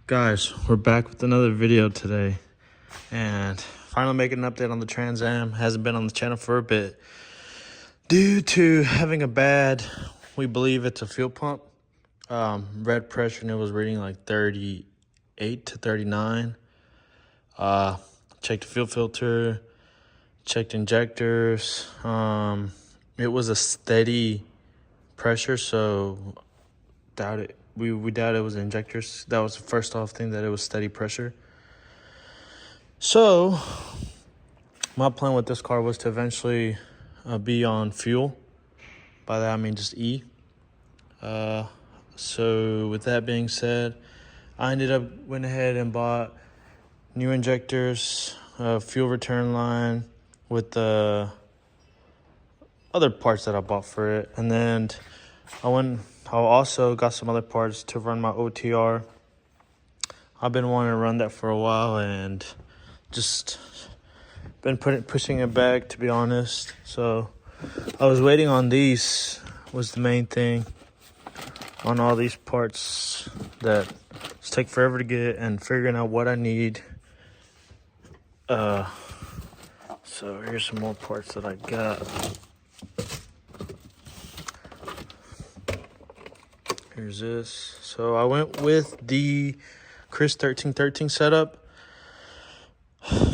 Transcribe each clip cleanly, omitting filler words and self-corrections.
Guys, we're back with another video today, and finally making an update on the Trans Am. Hasn't been on the channel for a bit due to having a bad, we believe it's a fuel pump, red pressure, and it was reading like 38 to 39. Checked the fuel filter, checked injectors. It was a steady pressure, so doubt it. We doubt it was injectors. That was the first off thing, that it was steady pressure. So my plan with this car was to eventually be on fuel. By that I mean just E. So with that being said, I went ahead and bought new injectors, fuel return line with the other parts that I bought for it, and then I also got some other parts to run my OTR. I've been wanting to run that for a while and just been pushing it back, to be honest. So I was waiting on these, was the main thing, on all these parts that just take forever to get, and figuring out what I need. So here's some more parts that I got. Here's this. So I went with the Chris 1313 setup.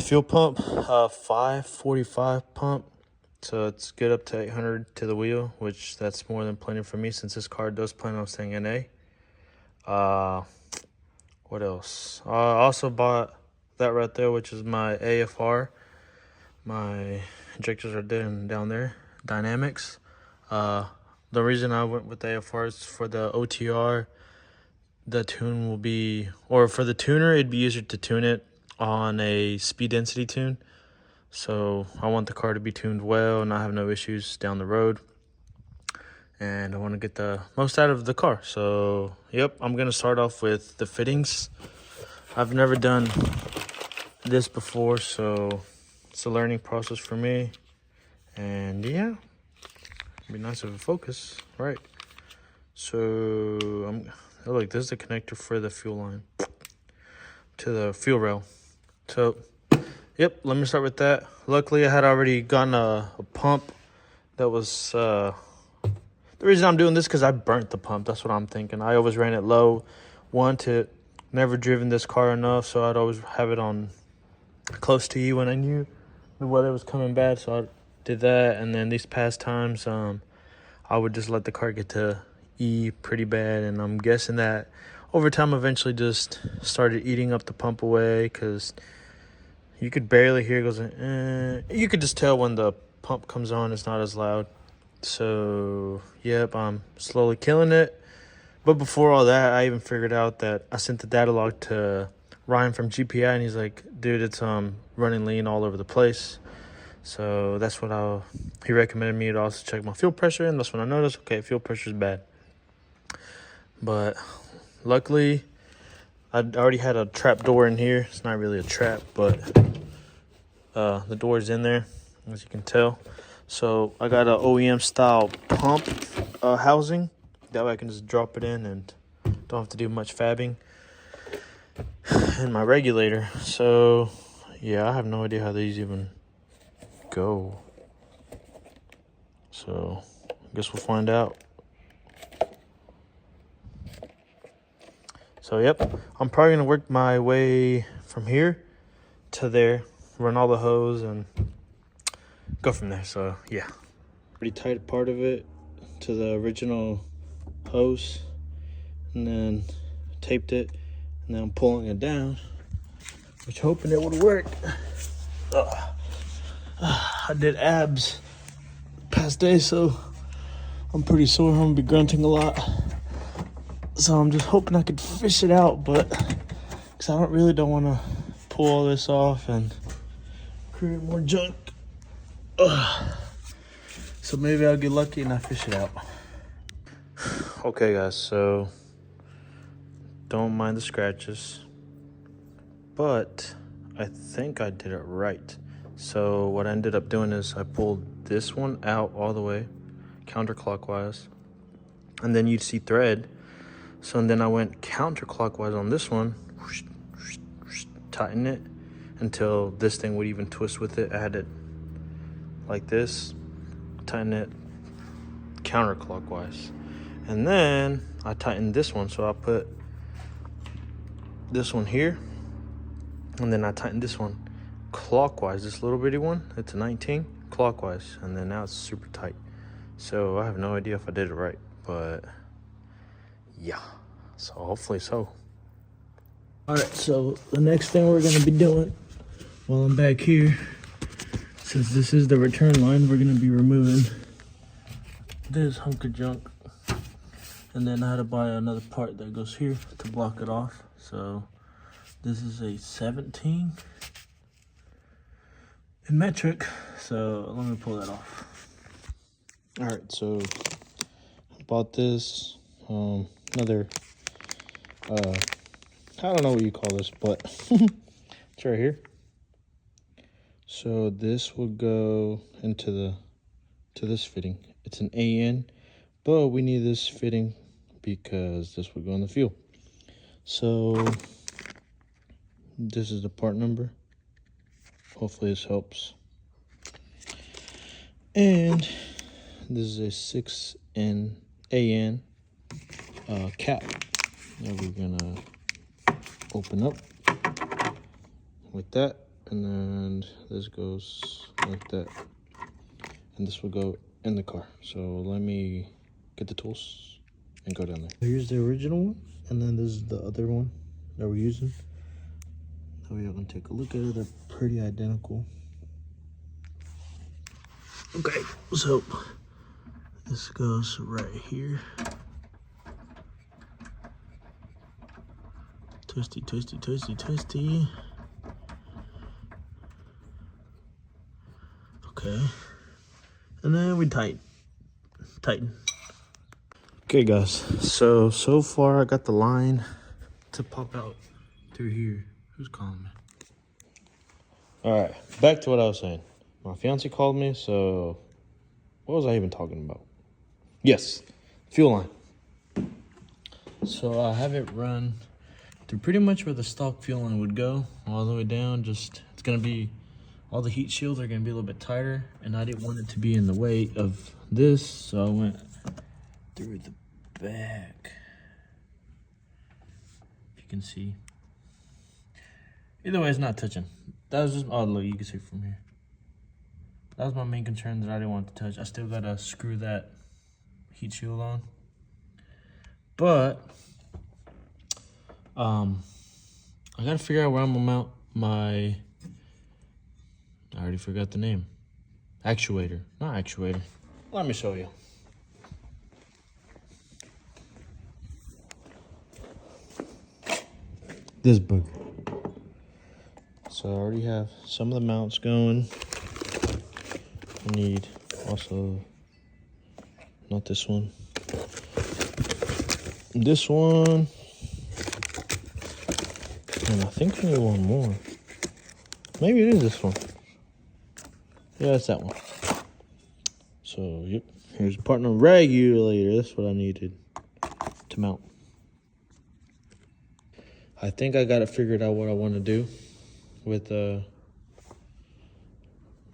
Fuel pump, 545 pump. So it's good up to 800 to the wheel, which that's more than plenty for me since this car does plan on staying NA. What else? I also bought that right there, which is my AFR. My injectors are down there, Dynamics. The reason I went with the AFR is for the OTR. The tune will be, or for the tuner, it'd be easier to tune it on a speed density tune. So I want the car to be tuned well and not have no issues down the road. And I want to get the most out of the car. So, yep, I'm going to start off with the fittings. I've never done this before, so it's a learning process for me. And yeah, it'd be nice if it focus, right? So, look, this is the connector for the fuel line to the fuel rail. So, yep, let me start with that. Luckily, I had already gotten a pump that was, the reason I'm doing this because I burnt the pump. That's what I'm thinking. I always ran it low. Never driven this car enough, so I'd always have it on close to E when I knew the weather was coming bad. So I did that, and then these past times, I would just let the car get to E pretty bad, and I'm guessing that over time eventually just started eating up the pump away, because you could barely hear it goes, you could just tell when the pump comes on, it's not as loud. So yep, I'm slowly killing it. But before all that, I even figured out that I sent the data log to Ryan from GPI, and he's like, dude, it's running lean all over the place. So that's what he recommended me to also check my fuel pressure, and that's when I noticed, okay, fuel pressure is bad. But luckily, I already had a trap door in here. It's not really a trap, but the door is in there, as you can tell. So I got an OEM style pump housing. That way I can just drop it in and don't have to do much fabbing. And my regulator. So yeah, I have no idea how these even go. So I guess we'll find out. So yep, I'm probably gonna work my way from here to there, run all the hose and go from there. So yeah, pretty tight part of it to the original hose, and then taped it, and then I'm pulling it down, which hoping it would work. I did abs past day, so I'm pretty sore. I'm gonna be grunting a lot, so I'm just hoping I could fish it out, but because I don't want to pull all this off and create more junk. So maybe I'll get lucky and I fish it out. Okay guys, so don't mind the scratches, but I think I did it right. So what I ended up doing is I pulled this one out all the way counterclockwise, and then you'd see thread So and then I went counterclockwise on this one, tighten it until this thing would even twist with it. I had it like this, tighten it counterclockwise. And then I tightened this one, so I put this one here, and then I tightened this one clockwise, this little bitty one, it's a 19, clockwise, and then now it's super tight. So I have no idea if I did it right, but yeah, so hopefully so. All right, so the next thing we're gonna be doing while I'm back here, since this is the return line, we're gonna be removing this hunk of junk. And then I had to buy another part that goes here to block it off. So this is a 17 in metric. So let me pull that off. All right, so I bought this, another, I don't know what you call this, but it's right here. So this will go into this fitting. It's an AN, but we need this fitting because this will go in the fuel. So this is the part number. Hopefully this helps. And this is a 6N AN cap that we're gonna open up like that, and then this goes like that, and this will go in the car. So let me get the tools and go down there. Here's the original one, and then this is the other one that we're using. Now we're gonna take a look at it. They're pretty identical. Okay, so this goes right here. Twisty, twisty, twisty, twisty. Okay, and then we tighten. Okay guys, so far I got the line to pop out through here. Who's calling me? All right, back to what I was saying. My fiance called me, so what was I even talking about? Yes, fuel line. So I have it run through pretty much where the stock fuel line would go, all the way down. Just, it's gonna be, all the heat shields are gonna be a little bit tighter, and I didn't want it to be in the way of this, so I went through the back. If you can see. Either way, it's not touching. That was just, oh look, you can see from here. That was my main concern, that I didn't want it to touch. I still gotta screw that heat shield on. But I gotta figure out where I'm gonna mount my, I already forgot the name. Actuator, not actuator. Let me show you. This booger. So I already have some of the mounts going. I need also, not this one, this one, and I think I need one more. Maybe it is this one. Yeah, it's that one. So, yep, here's a partner regulator. That's what I needed to mount. I think I got it figured out what I want to do with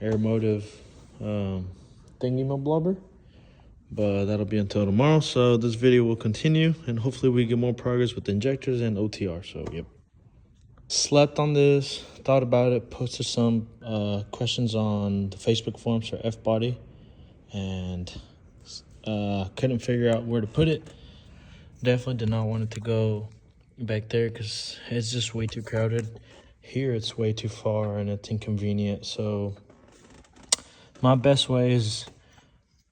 Aeromotive thingy mo blubber, but that'll be until tomorrow. So this video will continue, and hopefully we get more progress with the injectors and OTR. So, yep. Slept on this, thought about it, posted some questions on the Facebook forums for F-Body, and couldn't figure out where to put it. Definitely did not want it to go back there because it's just way too crowded. Here it's way too far and it's inconvenient. So my best way is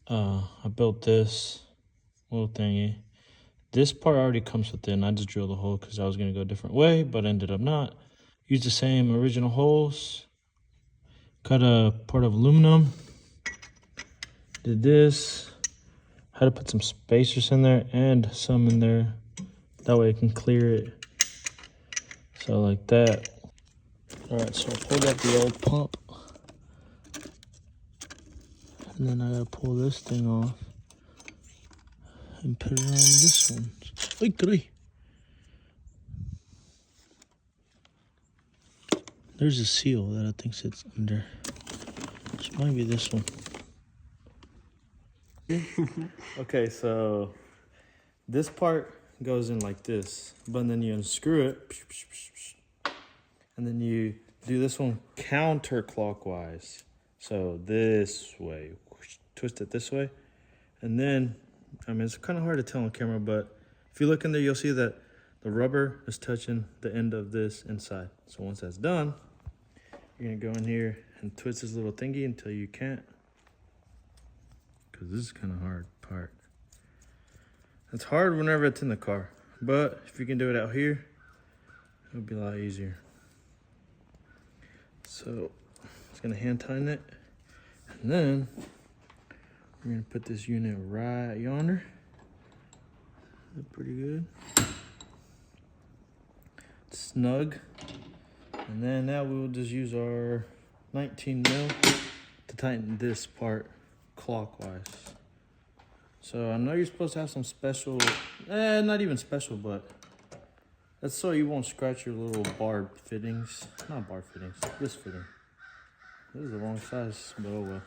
I built this little thingy. This part already comes with it, and I just drilled a hole because I was going to go a different way, but ended up not. Used the same original holes. Cut a part of aluminum. Did this. Had to put some spacers in there and some in there. That way I can clear it. So like that. All right, so I pulled out the old pump. And then I gotta pull this thing off and put it on this one. Ay, caray. There's a seal that I think sits under. This might be this one. Okay, so this part goes in like this, but then you unscrew it, and then you do this one counterclockwise. So this way, twist it this way, and then, I mean, it's kind of hard to tell on camera, but if you look in there, you'll see that the rubber is touching the end of this inside. So once that's done, you're gonna go in here and twist this little thingy until you can't, because this is kind of hard part. It's hard whenever it's in the car, but if you can do it out here, it'll be a lot easier. So it's gonna hand tighten it, and then we're gonna put this unit right yonder. Look pretty good. Snug. And then now we'll just use our 19 mil to tighten this part clockwise. So I know you're supposed to have some special, not even special, but that's so you won't scratch your little barb fittings. Not barb fittings, this fitting. This is the wrong size, but oh well.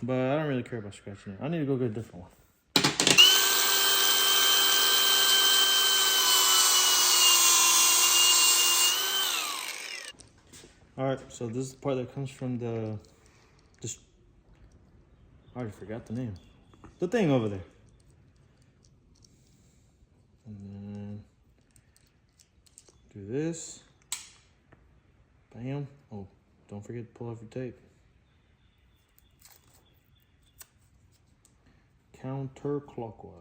But I don't really care about scratching it. I need to go get a different one. All right, so this is the part that comes from the, just, I already forgot the name. The thing over there. And then do this. Bam. Oh, don't forget to pull off your tape. Counterclockwise.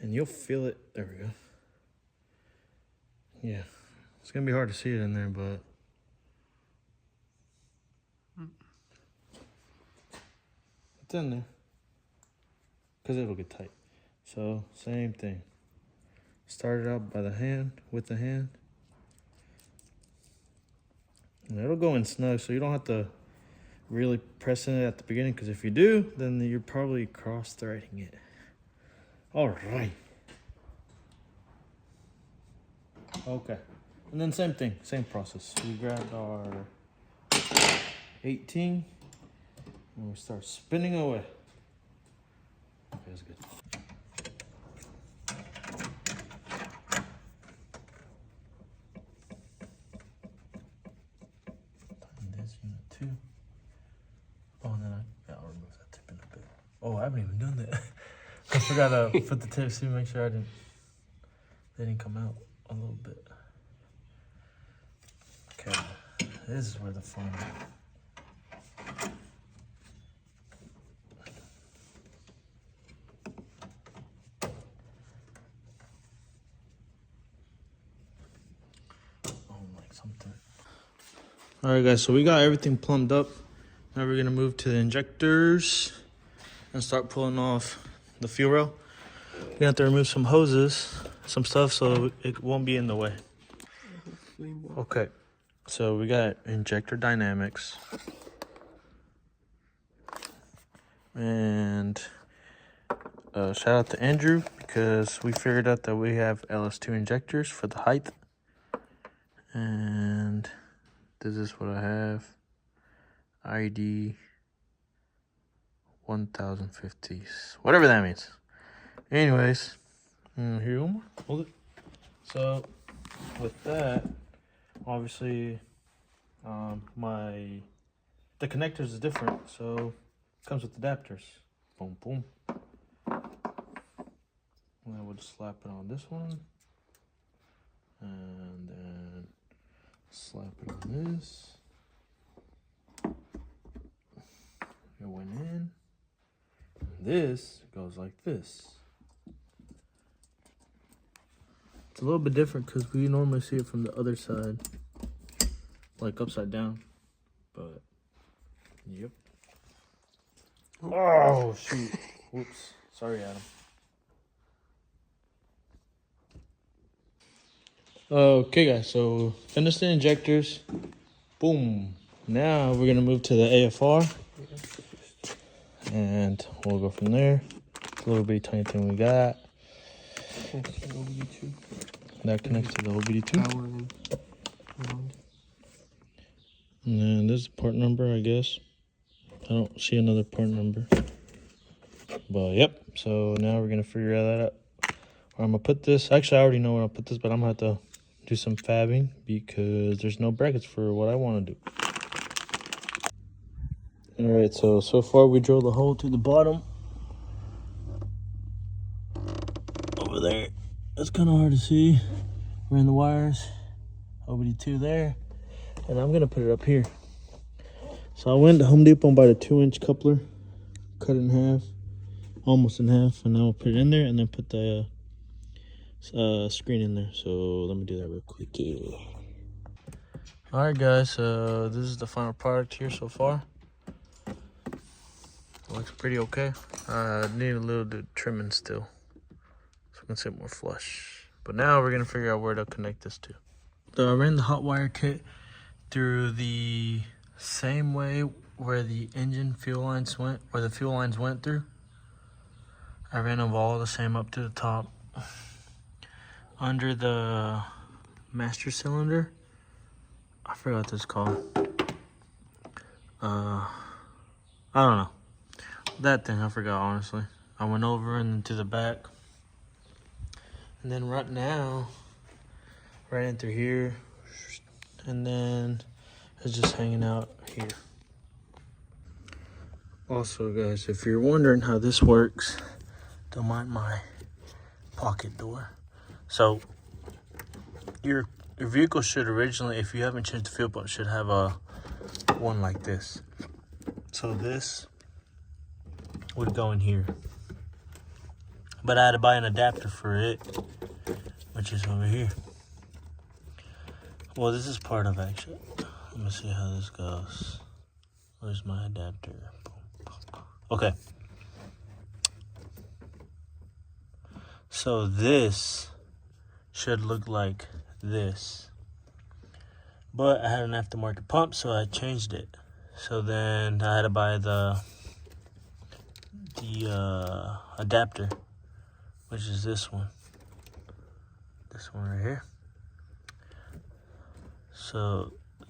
And you'll feel it. There we go. Yeah. It's going to be hard to see it in there, but it's in there. Because it'll get tight. So, same thing. Start it out by the hand, with the hand. And it'll go in snug, so you don't have to really press in it at the beginning, because if you do, then you're probably cross-threading it. All right. Okay. And then same thing, same process. We grabbed our 18 and we start spinning away. Okay, that's good. Tighten this unit too. Oh, and then I'll remove that tip in a bit. Oh, I haven't even done that. I forgot to put the tips to make sure they didn't come out a little bit. Okay, this is where the fun. Like something. All right, guys. So we got everything plumbed up. Now we're gonna move to the injectors and start pulling off the fuel rail. We're gonna have to remove some hoses, some stuff, so it won't be in the way. Okay, so we got injector dynamics. And shout out to Andrew, because we figured out that we have LS2 injectors for the height. And this is what I have. ID 1050s, whatever that means. Anyways, here you go. Hold it. So with that, obviously, the connectors is different, so it comes with adapters. Boom, boom. And then we'll just slap it on this one, and then slap it on this. It went in. And this goes like this. It's a little bit different because we normally see it from the other side, like upside down. But, yep. Oh, shoot. Whoops. Sorry, Adam. Okay, guys. So, finished the injectors. Boom. Now we're gonna move to the AFR, and we'll go from there. A little bitty tiny thing we got. Connects to the OBD2. That connects to the OBD2. Power and ground. And then this is part number, I guess. I don't see another part number. But yep. So now we're gonna figure that out. Where I'm gonna put this. Actually, I already know where I'll put this, but I'm gonna have to do some fabbing because there's no brackets for what I want to do. All right. So far we drilled a hole to the bottom. Over there. It's kind of hard to see. Ran the wires. OBD2 there. And I'm gonna put it up here. So I went to Home Depot and bought a 2-inch coupler, cut it in half, almost in half, and I'll put it in there and then put the screen in there. So let me do that real quick. All right, guys. This is the final product here so far. Looks pretty okay. Need a little bit of trimming still, so we can sit more flush. But now we're gonna figure out where to connect this to. So I ran the Hotwire kit through the same way where the engine fuel lines went, where the fuel lines went through. I ran them all the same up to the top. Under the master cylinder, I forgot what this is called. I don't know. That thing, I forgot, honestly. I went over and to the back. And then right now, right in through here. And then it's just hanging out here. Also, guys, if you're wondering how this works, don't mind my pocket door. So your vehicle should originally, if you haven't changed the fuel pump, should have a one like this. So this would go in here. But I had to buy an adapter for it, which is over here. Well, this is part of actually. Let me see how this goes. Where's my adapter? Okay. So this should look like this. But I had an aftermarket pump, so I changed it. So then I had to buy the adapter, which is this one. This one right here. So